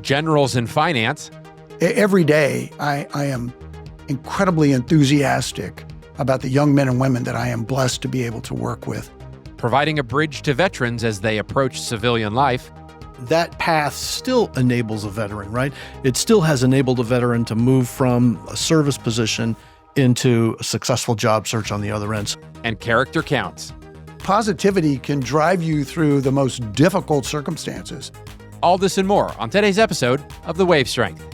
generals in finance. Every day, I am incredibly enthusiastic about the young men and women that I am blessed to be able to work with. Providing a bridge to veterans as they approach civilian life. That path still enables a veteran, right? It still has enabled a veteran to move from a service position into a successful job search on the other end. And character counts. Positivity can drive you through the most difficult circumstances. All this and more on today's episode of The Wave Strength.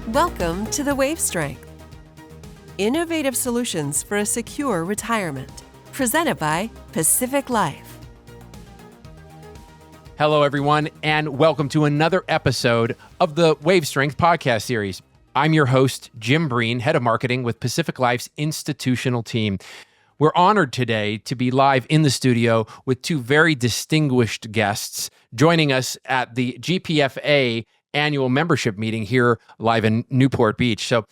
Welcome to The Wave Strength. Innovative solutions for a secure retirement. Presented by Pacific Life. Hello, everyone, and welcome to another episode of the Wave Strength podcast series. I'm your host, Jim Breen, head of marketing with Pacific Life's institutional team. We're honored today to be live in the studio with two very distinguished guests joining us at the GPFA annual membership meeting here live in Newport Beach. So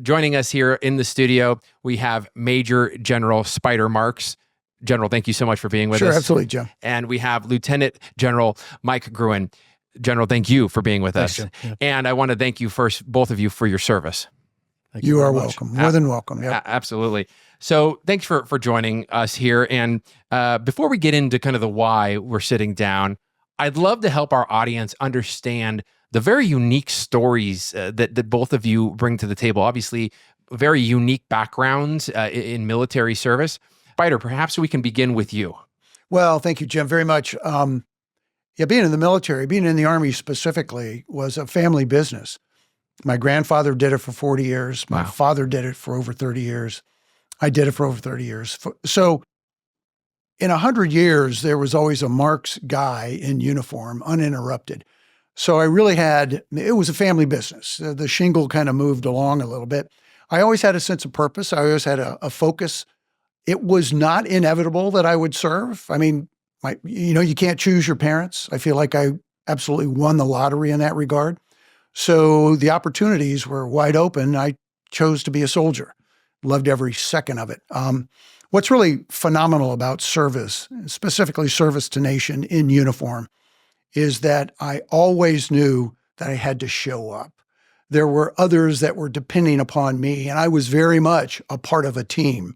joining us here in the studio, we have Major General Spider Marks. General, thank you so much for being with us. Sure, absolutely, Jim. And we have Lieutenant General Mike Groen. General, thank you for being with Thanks, us. Jim. And I want to thank you first, both of you, for your service. Thank You very are much. welcome. More than welcome. Yep. Absolutely. So thanks for joining us here. And before we get into kind of the why we're sitting down, I'd love to help our audience understand the very unique stories that both of you bring to the table. Obviously, very unique backgrounds in military service. Spider, perhaps we can begin with you. Well, thank you, Jim, very much. Being in the military, being in the Army specifically, was a family business. My grandfather did it for 40 years. My father did it for over 30 years. I did it for over 30 years. So in 100 years, there was always a Marks guy in uniform, uninterrupted. So I really it was a family business. The shingle kind of moved along a little bit. I always had a sense of purpose. I always had a focus. It was not inevitable that I would serve. I mean, you can't choose your parents. I feel like I absolutely won the lottery in that regard. So the opportunities were wide open. I chose to be a soldier. Loved every second of it. What's really phenomenal about service, specifically service to nation in uniform, is that I always knew that I had to show up. There were others that were depending upon me, and I was very much a part of a team.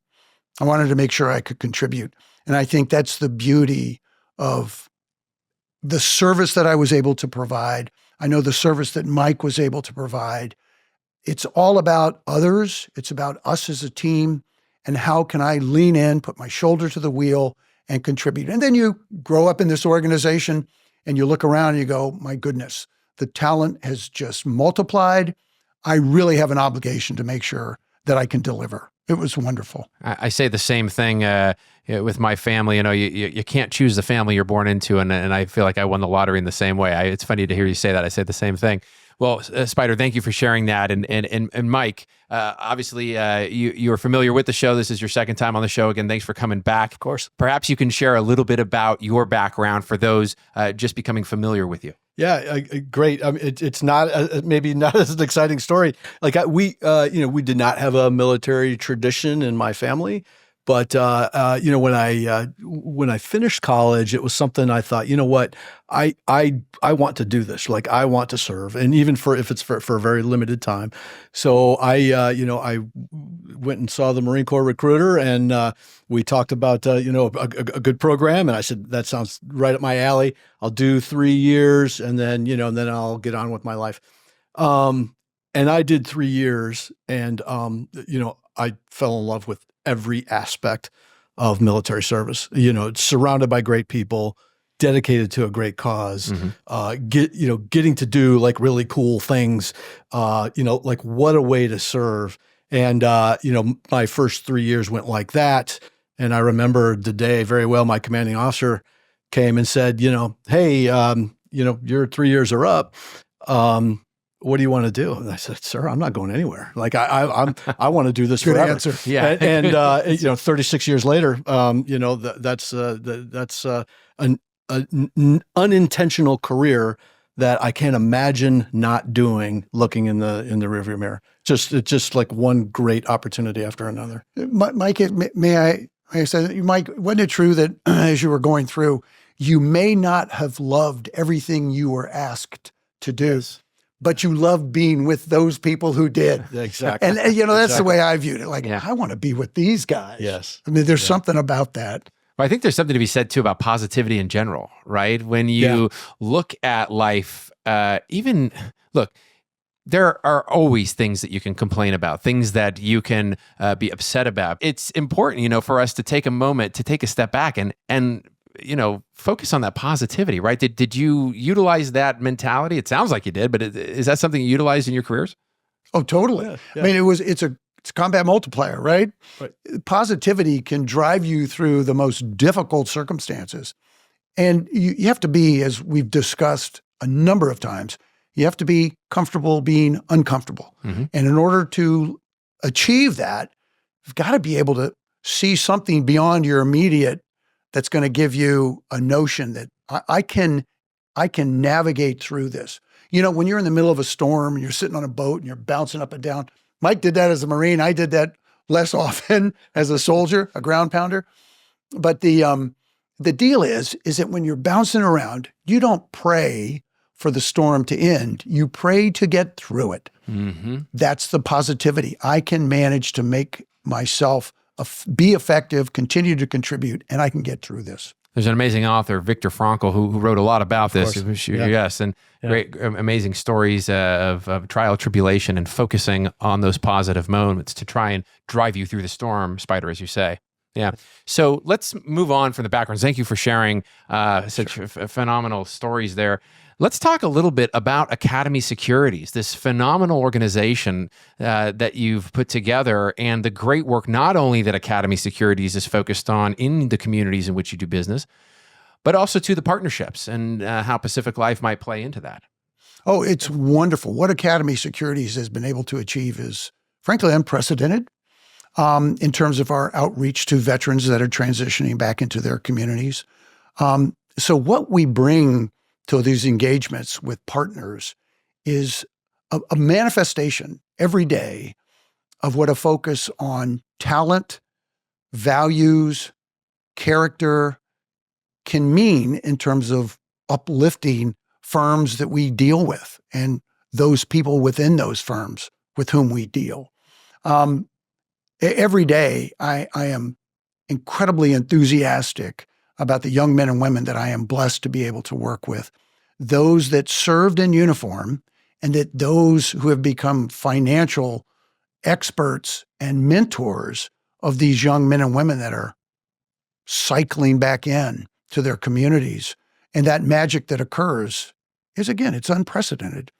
I wanted to make sure I could contribute. And I think that's the beauty of the service that I was able to provide. I know the service that Mike was able to provide. It's all about others. It's about us as a team. And how can I lean in, put my shoulder to the wheel, and contribute? And then you grow up in this organization and you look around and you go, my goodness, the talent has just multiplied. I really have an obligation to make sure that I can deliver. It was wonderful. I say the same thing with my family. You can't choose the family you're born into, and I feel like I won the lottery in the same way. It's funny to hear you say that. I say the same thing. Well, Spider, thank you for sharing that. And Mike, obviously, you're familiar with the show. This is your second time on the show. Again, thanks for coming back. Of course. Perhaps you can share a little bit about your background for those just becoming familiar with you. Yeah, great. It's not maybe not as an exciting story. Like we did not have a military tradition in my family, but when I finished college, it was something I thought, you know what, I want to do this. Like I want to serve, and even if it's for a very limited time. So I went and saw the Marine Corps recruiter, and we talked about a good program, and I said that sounds right up my alley. I'll do 3 years, and then I'll get on with my life. And I did 3 years, and I fell in love with every aspect of military service. Surrounded by great people, dedicated to a great cause, getting to do like really cool things, like what a way to serve. And, my first 3 years went like that. And I remember the day very well. My commanding officer came and said, hey, your 3 years are up. What do you want to do? And I said, sir, I'm not going anywhere. Like I want to do this Good forever. answer. Yeah. And 36 years later, that's an unintentional career that I can't imagine not doing looking in the rearview mirror. It's just like one great opportunity after another. Mike, may I Like I said, Mike, wasn't it true that as you were going through, you may not have loved everything you were asked to do, but you loved being with those people who did. Exactly. And that's the way I viewed it. Like, I want to be with these guys. Yes. I mean, there's something about that. Well, I think there's something to be said too about positivity in general, right? When you look at life, look, there are always things that you can complain about, things that you can be upset about. It's important, for us to take a moment to take a step back and focus on that positivity, right? Did you utilize that mentality? It sounds like you did, but is that something you utilized in your careers? Oh, totally. Yeah. I mean, it's a combat multiplier, right? Positivity can drive you through the most difficult circumstances. And you have to be, as we've discussed a number of times, you have to be comfortable being uncomfortable. Mm-hmm. And in order to achieve that, you've got to be able to see something beyond your immediate that's going to give you a notion that I can navigate through this. When you're in the middle of a storm and you're sitting on a boat and you're bouncing up and down, Mike did that as a Marine. I did that less often as a soldier, a ground pounder. But the deal is that when you're bouncing around, you don't pray for the storm to end. You pray to get through it. Mm-hmm. That's the positivity. I can manage to make myself be effective, continue to contribute, and I can get through this. There's an amazing author, Viktor Frankl, who wrote a lot about this. Yes, and great, amazing stories of trial, tribulation, and focusing on those positive moments to try and drive you through the storm, Spider, as you say. Yeah. So let's move on from the backgrounds. Thank you for sharing such phenomenal stories there. Let's talk a little bit about Academy Securities, this phenomenal organization that you've put together, and the great work not only that Academy Securities is focused on in the communities in which you do business, but also to the partnerships and how Pacific Life might play into that. Oh, it's wonderful. What Academy Securities has been able to achieve is, frankly, unprecedented in terms of our outreach to veterans that are transitioning back into their communities. So what we bring to these engagements with partners is a manifestation every day of what a focus on talent, values, character can mean in terms of uplifting firms that we deal with and those people within those firms with whom we deal. Every day, I am incredibly enthusiastic about the young men and women that I am blessed to be able to work with, those that served in uniform, and that those who have become financial experts and mentors of these young men and women that are cycling back in to their communities. And that magic that occurs is, again, it's unprecedented.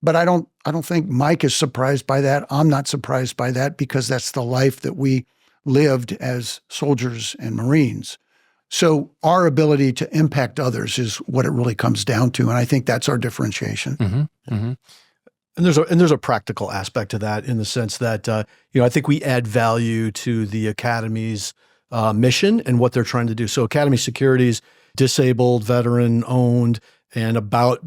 But I don't think Mike is surprised by that. I'm not surprised by that because that's the life that we lived as soldiers and Marines. So our ability to impact others is what it really comes down to, and I think that's our differentiation. Mm-hmm. Mm-hmm. And there's a practical aspect to that in the sense that I think we add value to the Academy's mission and what they're trying to do. So Academy Securities, disabled, veteran owned, and about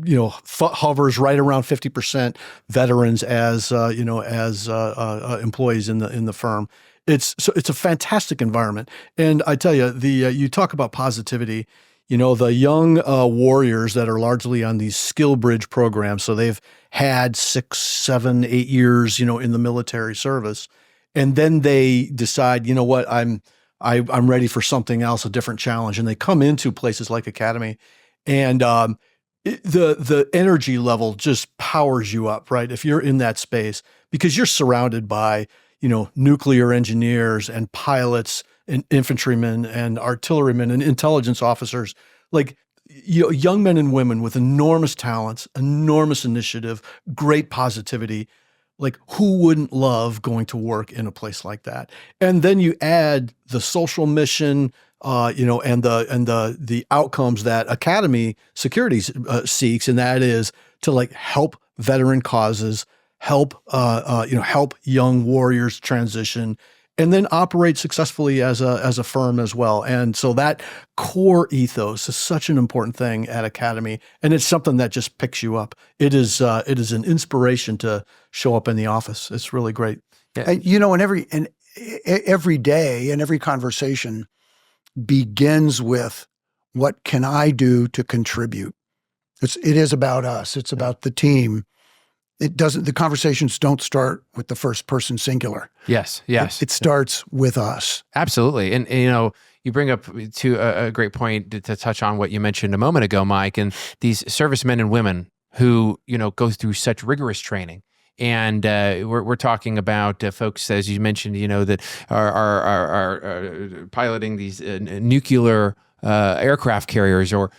hovers right around 50% veterans as employees in the firm. It's a fantastic environment, and I tell you, you talk about positivity. The young warriors that are largely on these skill bridge programs, so they've had 6, 7, 8 years, in the military service, and then they decide, what, I'm ready for something else, a different challenge, and they come into places like Academy, and the energy level just powers you up, right? If you're in that space, because you're surrounded by nuclear engineers and pilots and infantrymen and artillerymen and intelligence officers, like young men and women with enormous talents, enormous initiative, great positivity. Like, who wouldn't love going to work in a place like that? And then you add the social mission, and the outcomes that Academy Securities seeks, and that is to help veteran causes, help young warriors transition, and then operate successful as a firm as well. And so that core ethos is such an important thing at Academy, and it's something that just picks you up. It is an inspiration to show up in the office. It's really great. Yeah. And every day and every conversation begins with, what can I do to contribute? It is about us. It's about the team. The conversations don't start with the first person singular. Yes. It starts with us. Absolutely. And you bring up to a great point to touch on what you mentioned a moment ago, Mike, and these servicemen and women who, go through such rigorous training. And we're talking about folks, as you mentioned, that are piloting these nuclear aircraft carriers, or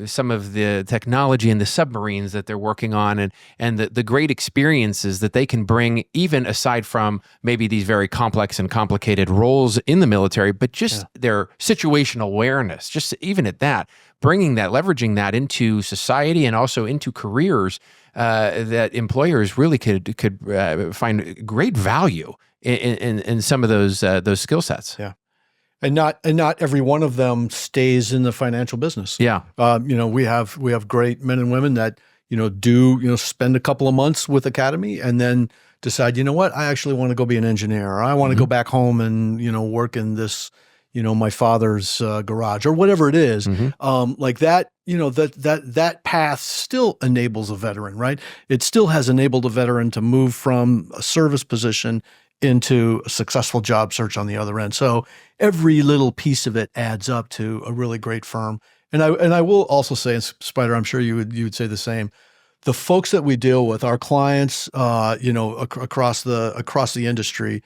some of the technology in the submarines that they're working on, and the great experiences that they can bring, even aside from maybe these very complex and complicated roles in the military, but just their situational awareness, just even at that, leveraging that into society and also into careers that employers really could find great value in some of those skill sets. Yeah. And not every one of them stays in the financial business. Yeah. We have great men and women that, do spend a couple of months with Academy and then decide, what, I actually want to go be an engineer, or I want to go back home and, work in this, my father's garage, or whatever it is. Like that, that path still enables a veteran, right? It still has enabled a veteran to move from a service position into a successful job search on the other end. So every little piece of it adds up to a really great firm. And I will also say, and Spider, I'm sure you would say the same. The folks that we deal with, our clients, across the industry,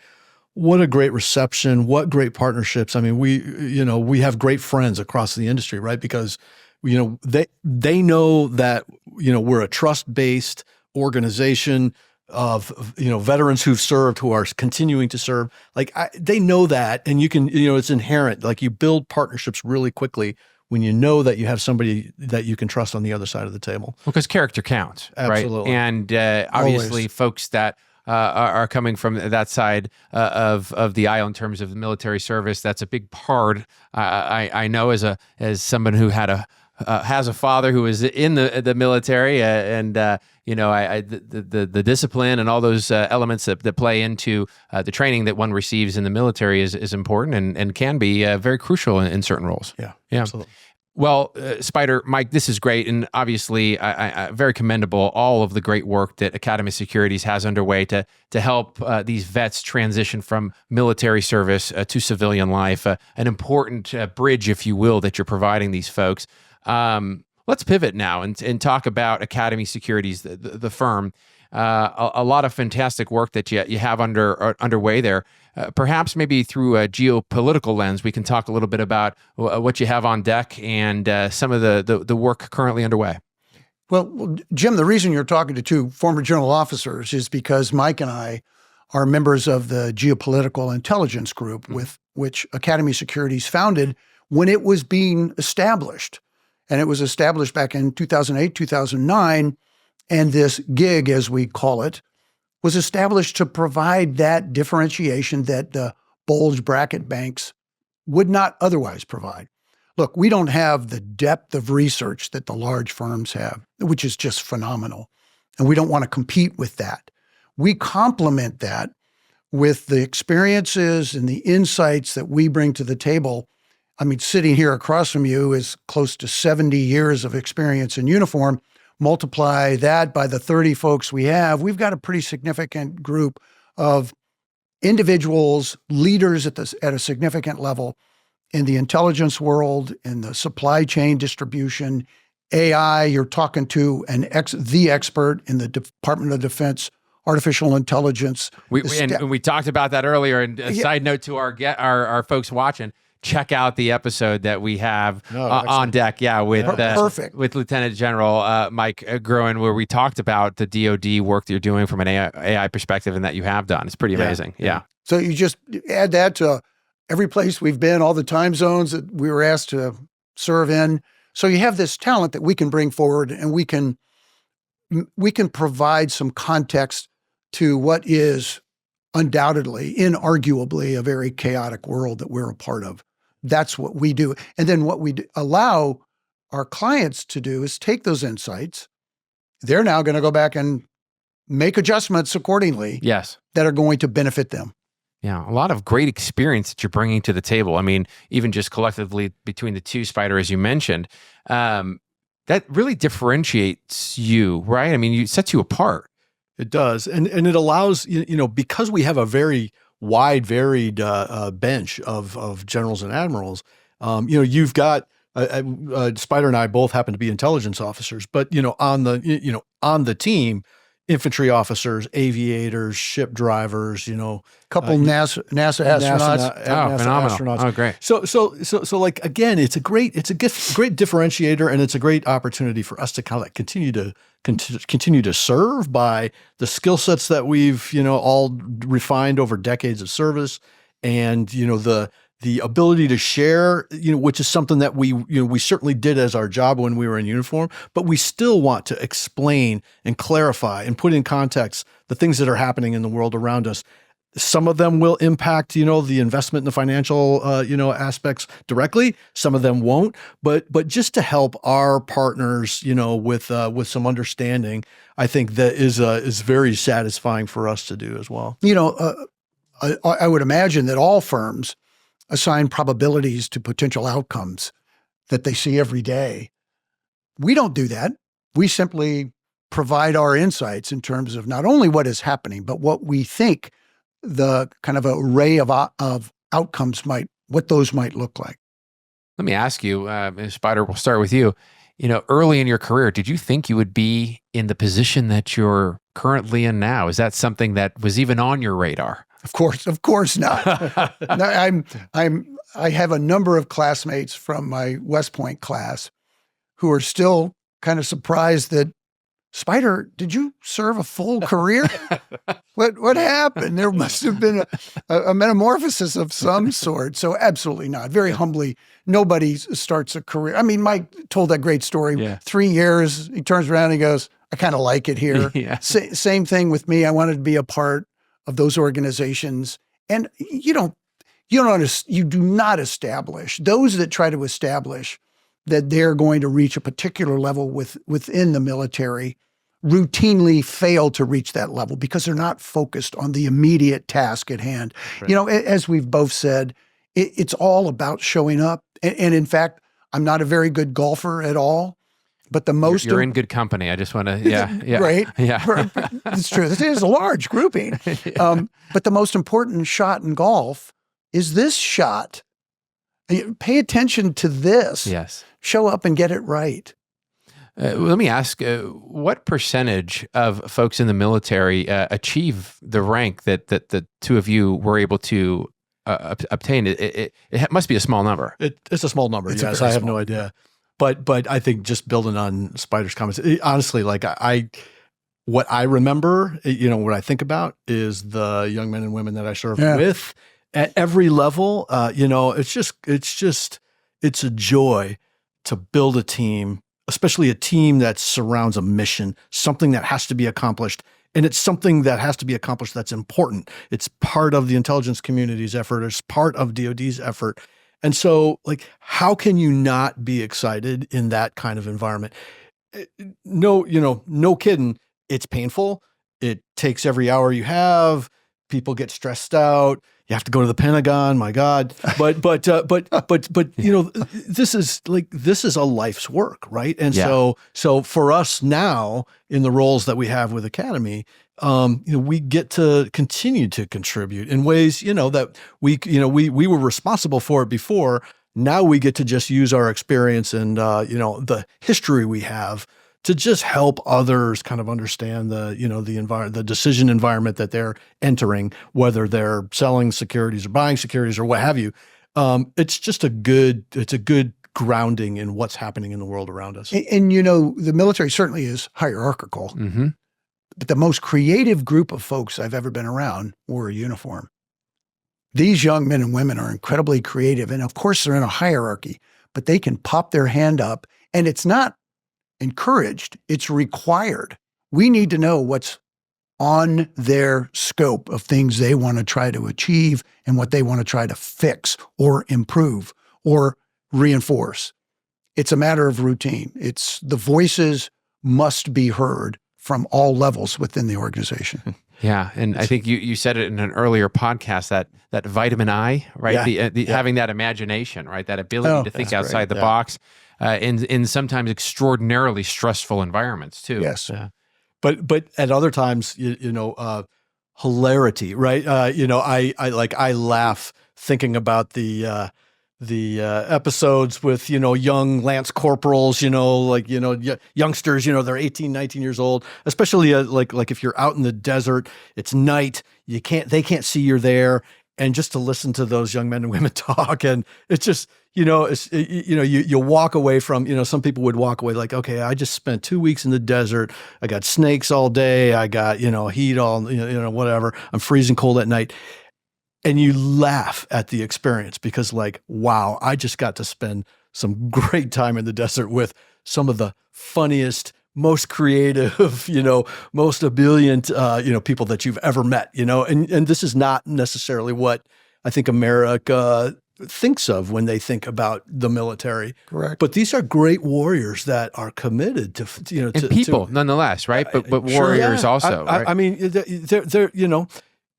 what a great reception! What great partnerships! I mean, we have great friends across the industry, right? Because they know that we're a trust-based organization of veterans who've served, who are continuing to serve. They know that, and you can it's inherent. Like, you build partnerships really quickly when you know that you have somebody that you can trust on the other side of the table. Because character counts, absolutely, right? And obviously, Always. folks that are coming from that side of the aisle in terms of the military service, that's a big part. I know as someone who has a father who was in the military, the discipline and all those elements that play into the training that one receives in the military is important and can be very crucial in certain roles. Yeah, absolutely. Well, Spider, Mike, this is great, and obviously I very commendable, all of the great work that Academy Securities has underway to help these vets transition from military service to civilian life, an important bridge, if you will, that you're providing these folks. Let's pivot now and talk about Academy Securities, the firm. A lot of fantastic work that you have underway there. Perhaps maybe through a geopolitical lens, we can talk a little bit about what you have on deck and some of the work currently underway. Well, Jim, the reason you're talking to two former general officers is because Mike and I are members of the Geopolitical Intelligence Group, with which Academy Securities founded when it was being established. And it was established back in 2008, 2009. And this gig, as we call it, was established to provide that differentiation that the bulge bracket banks would not otherwise provide. Look, we don't have the depth of research that the large firms have, which is just phenomenal. And we don't want to compete with that. We complement that with the experiences and the insights that we bring to the table. I mean, sitting here across from you is close to 70 years of experience in uniform. Multiply that by the 30 folks we have, we've got a pretty significant group of individuals, leaders at a significant level in the intelligence world, in the supply chain distribution, AI. You're talking to the expert in the Department of Defense, artificial intelligence. And we talked about that earlier. And a side note to our folks watching, check out the episode that we have on deck, with Lieutenant General Mike Groen, where we talked about the DoD work that you're doing from an AI perspective and that you have done. It's pretty amazing. Yeah. So you just add that to every place we've been, all the time zones that we were asked to serve in. So you have this talent that we can bring forward, and we can provide some context to what is undoubtedly, inarguably, a very chaotic world that we're a part of. That's what we do. And then what we allow our clients to do is take those insights. They're now going to go back and make adjustments accordingly. Yes. That are going to benefit them. Yeah, a lot of great experience that you're bringing to the table. I mean, even just collectively between the two, Spider, as you mentioned, that really differentiates you, right? I mean, it sets you apart. It does, and it allows because we have a very wide, varied bench of generals and admirals. You've got Spider and I both happen to be intelligence officers, but on the team, infantry officers, aviators, ship drivers, Couple NASA astronauts. Phenomenal. Astronauts. Oh, great. So like, again, it's a great differentiator, and it's a great opportunity for us to kind of continue to serve by the skill sets that we've, all refined over decades of service, and, the ability to share, which is something that we certainly did as our job when we were in uniform, but we still want to explain and clarify and put in context the things that are happening in the world around us. Some of them will impact, the investment and the financial, aspects directly. Some of them won't, but just to help our partners, with some understanding, I think that is very satisfying for us to do as well. I would imagine that all firms assign probabilities to potential outcomes that they see every day. We don't do that. We simply provide our insights in terms of not only what is happening, but what we think the kind of array of outcomes what those might look like. Let me ask you, Spider, we'll start with you. Early in your career, did you think you would be in the position that you're currently in now? Is that something that was even on your radar? Of course not. I have a number of classmates from my West Point class who are still kind of surprised that, Spider, did you serve a full career? What happened? There must have been a metamorphosis of some sort. So absolutely not. Very humbly, nobody starts a career. I mean, Mike told that great story. Yeah. 3 years, he turns around and he goes, I kind of like it here. Yeah. Same thing with me. I wanted to be a part of those organizations. And you do not establish, those that try to establish that they're going to reach a particular level within the military routinely fail to reach that level because they're not focused on the immediate task at hand. Right. As we've both said, it's all about showing up. And in fact, I'm not a very good golfer at all. But the most you're in good company. I just want to, yeah. Right. Yeah. It's true. This is a large grouping. Yeah. But the most important shot in golf is this shot. Pay attention to this. Yes. Show up and get it right. Let me ask, what percentage of folks in the military achieve the rank that the two of you were able to obtain? It must be a small number. It's a small number. Yes, I have no idea. But I think just building on Spider's comments, honestly, like what I remember, what I think about is the young men and women that I served with at every level. It's a joy to build a team, especially a team that surrounds a mission, something that has to be accomplished. And it's something that has to be accomplished that's important. It's part of the intelligence community's effort. It's part of DoD's effort. And so, like, how can you not be excited in that kind of environment? No kidding. It's painful. It takes every hour you have. People get stressed out. You have to go to the Pentagon. My God. But this is a life's work, right? And so for us now in the roles that we have with Academy, we get to continue to contribute in ways, that we were responsible for it before. Now we get to just use our experience and, the history we have to just help others kind of understand the decision environment that they're entering, whether they're selling securities or buying securities or what have you. It's just a good grounding in what's happening in the world around us. And the military certainly is hierarchical. Mm-hmm. But the most creative group of folks I've ever been around wore a uniform. These young men and women are incredibly creative. And of course, they're in a hierarchy, but they can pop their hand up. And it's not encouraged, it's required. We need to know what's on their scope of things they want to try to achieve and what they want to try to fix or improve or reinforce. It's a matter of routine. The voices must be heard from all levels within the organization. Yeah, and I think you said it in an earlier podcast that vitamin I, right? Having that imagination, right? That ability to think outside the box in sometimes extraordinarily stressful environments too. Yes. Yeah. But at other times, hilarity, right? I laugh thinking about the episodes with, young Lance corporals, youngsters, they're 18, 19 years old, especially like if you're out in the desert, it's night, they can't see you're there. And just to listen to those young men and women talk, and it's just, you walk away from, some people would walk away like, okay, I just spent 2 weeks in the desert. I got snakes all day. I got, heat all, whatever. I'm freezing cold at night. And you laugh at the experience because like, wow, I just got to spend some great time in the desert with some of the funniest, most creative, most ebullient, people that you've ever met, and this is not necessarily what I think America thinks of when they think about the military. Correct. But these are great warriors that are committed to, and people nonetheless, right? But warriors also, right? I mean, they're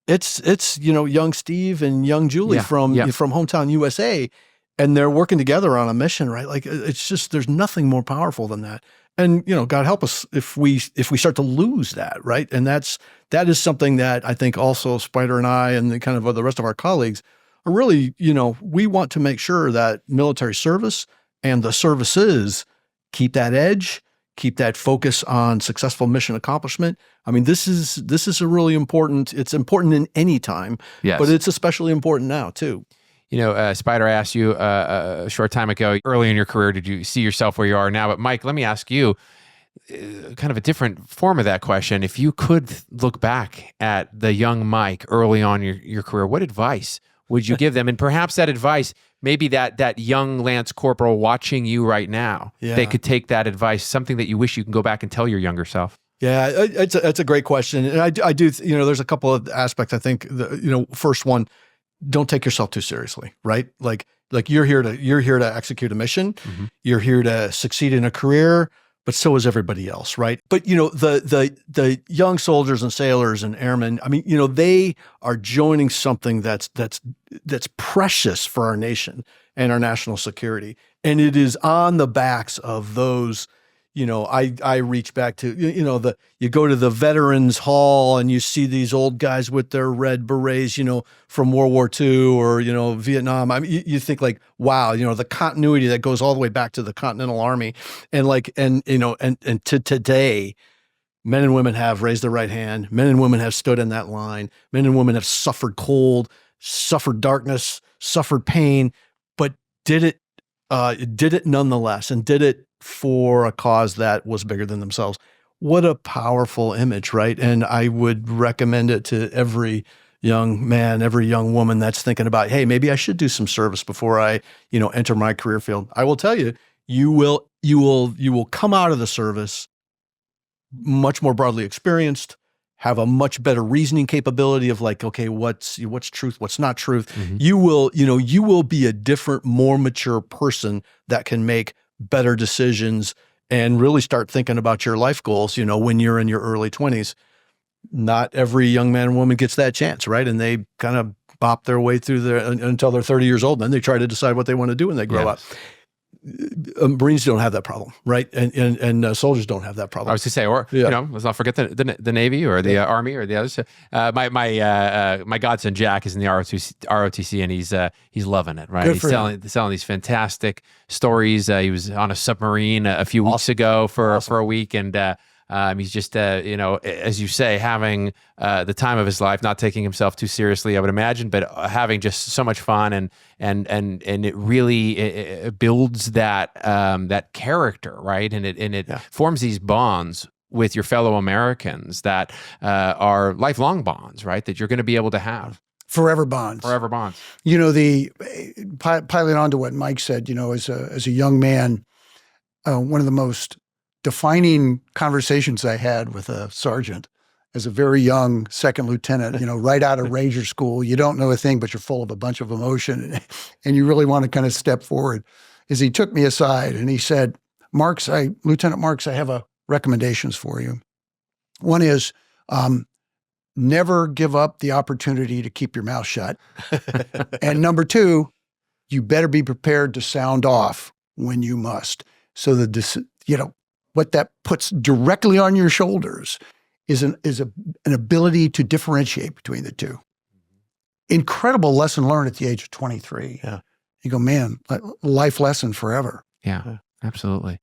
it's young Steve and young Julie from hometown USA, and they're working together on a mission, right? Like it's just, there's nothing more powerful than that. And, God help us if we start to lose that, right? And that is something that I think also Spider and I and the rest of our colleagues are really, we want to make sure that military service and the services keep that edge, keep that focus on successful mission accomplishment. I mean, this is a really important, it's important in any time, but it's especially important now too. Spider, I asked you a short time ago, early in your career, did you see yourself where you are now? But Mike, let me ask you kind of a different form of that question. If you could look back at the young Mike early on your career, what advice would you give them? And perhaps that advice, maybe that young Lance Corporal watching you right now, they could take that advice, something that you wish you can go back and tell your younger self. Yeah, it's a great question. And I do, there's a couple of aspects. I think, first one, don't take yourself too seriously, right? Like you're here to execute a mission. Mm-hmm. You're here to succeed in a career, but so is everybody else, right? But the young soldiers and sailors and airmen, I mean, they are joining something that's precious for our nation and our national security, and it is on the backs of those. I reach back to, you go to the Veterans Hall and you see these old guys with their red berets, from World War II or, Vietnam. I mean, you think like, wow, the continuity that goes all the way back to the Continental Army. And and to today, men and women have raised their right hand. Men and women have stood in that line. Men and women have suffered cold, suffered darkness, suffered pain, but did it nonetheless, and did it for a cause that was bigger than themselves. What a powerful image, right? And I would recommend it to every young man, every young woman that's thinking about, hey, maybe I should do some service before I, enter my career field. I will tell you, you will come out of the service much more broadly experienced, have a much better reasoning capability of like, okay, what's truth, what's not truth. Mm-hmm. You will be a different, more mature person that can make better decisions and really start thinking about your life goals, when you're in your early 20s. Not every young man and woman gets that chance, right? And they kind of bop their way through until they're 30 years old. And then they try to decide what they want to do when they grow up. Marines don't have that problem, right? And soldiers don't have that problem. I was going to say, let's not forget the Navy or the Army or the others. My godson Jack is in the ROTC and he's loving it, right? He's selling these fantastic stories. He was on a submarine a few weeks ago for a week, and he's just as you say, having the time of his life, not taking himself too seriously, I would imagine, but having just so much fun, and it really builds that character, right? And it forms these bonds with your fellow Americans that are lifelong bonds, right? That you're going to be able to have. Forever bonds. Forever bonds. The piling on to what Mike said, as a young man, one of the most defining conversations I had with a sergeant as a very young second lieutenant, right out of Ranger School. You don't know a thing, but you're full of a bunch of emotion and you really want to kind of step forward, is he took me aside and he said, Lieutenant Marks, I have recommendations for you. One is, never give up the opportunity to keep your mouth shut. And number two, you better be prepared to sound off when you must. So what that puts directly on your shoulders is an ability to differentiate between the two. Incredible lesson learned at the age of 23. Yeah. You go, man, life lesson forever. Yeah, absolutely.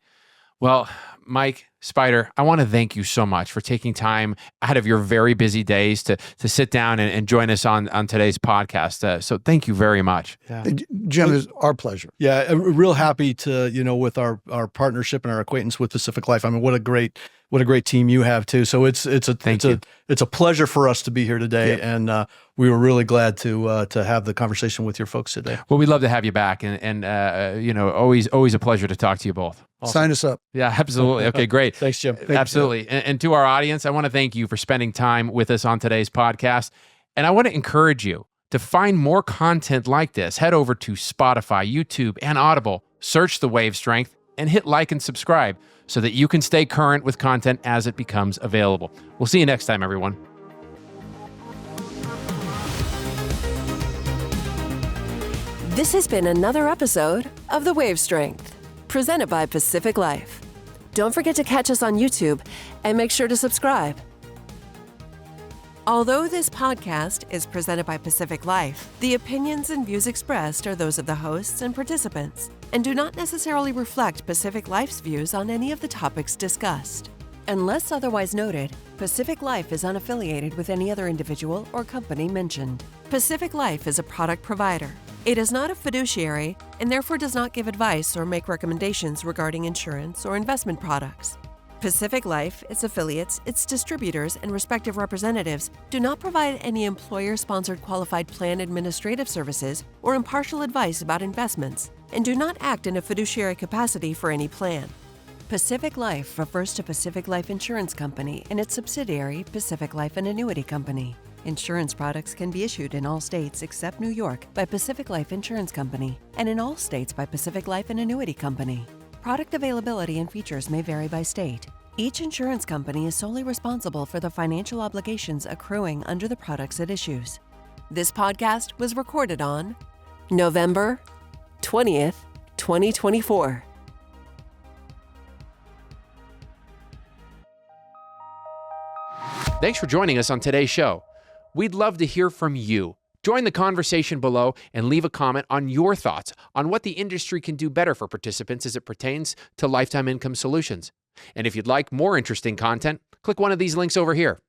Well, Mike, Spider, I want to thank you so much for taking time out of your very busy days to sit down and join us on today's podcast. So thank you very much. Yeah. Jim, it's our pleasure. Yeah, I'm real happy to, with our partnership and our acquaintance with Pacific Life. I mean, what a great team you have too. So it's a pleasure for us to be here today, and we were really glad to have the conversation with your folks today. Well, we'd love to have you back, and always a pleasure to talk to you both. Awesome. Sign us up. Yeah, absolutely. Okay, great. Thanks, Jim. Absolutely. And to our audience, I want to thank you for spending time with us on today's podcast. And I want to encourage you to find more content like this. Head over to Spotify, YouTube, and Audible, search The Wave Strength, and hit like and subscribe so that you can stay current with content as it becomes available. We'll see you next time, everyone. This has been another episode of The Wave Strength, presented by Pacific Life. Don't forget to catch us on YouTube and make sure to subscribe. Although this podcast is presented by Pacific Life, the opinions and views expressed are those of the hosts and participants and do not necessarily reflect Pacific Life's views on any of the topics discussed. Unless otherwise noted, Pacific Life is unaffiliated with any other individual or company mentioned. Pacific Life is a product provider. It is not a fiduciary and therefore does not give advice or make recommendations regarding insurance or investment products. Pacific Life, its affiliates, its distributors, and respective representatives do not provide any employer-sponsored qualified plan administrative services or impartial advice about investments and do not act in a fiduciary capacity for any plan. Pacific Life refers to Pacific Life Insurance Company and its subsidiary, Pacific Life and Annuity Company. Insurance products can be issued in all states except New York by Pacific Life Insurance Company and in all states by Pacific Life and Annuity Company. Product availability and features may vary by state. Each insurance company is solely responsible for the financial obligations accruing under the products it issues. This podcast was recorded on November 20th, 2024. Thanks for joining us on today's show. We'd love to hear from you. Join the conversation below and leave a comment on your thoughts on what the industry can do better for participants as it pertains to lifetime income solutions. And if you'd like more interesting content, click one of these links over here.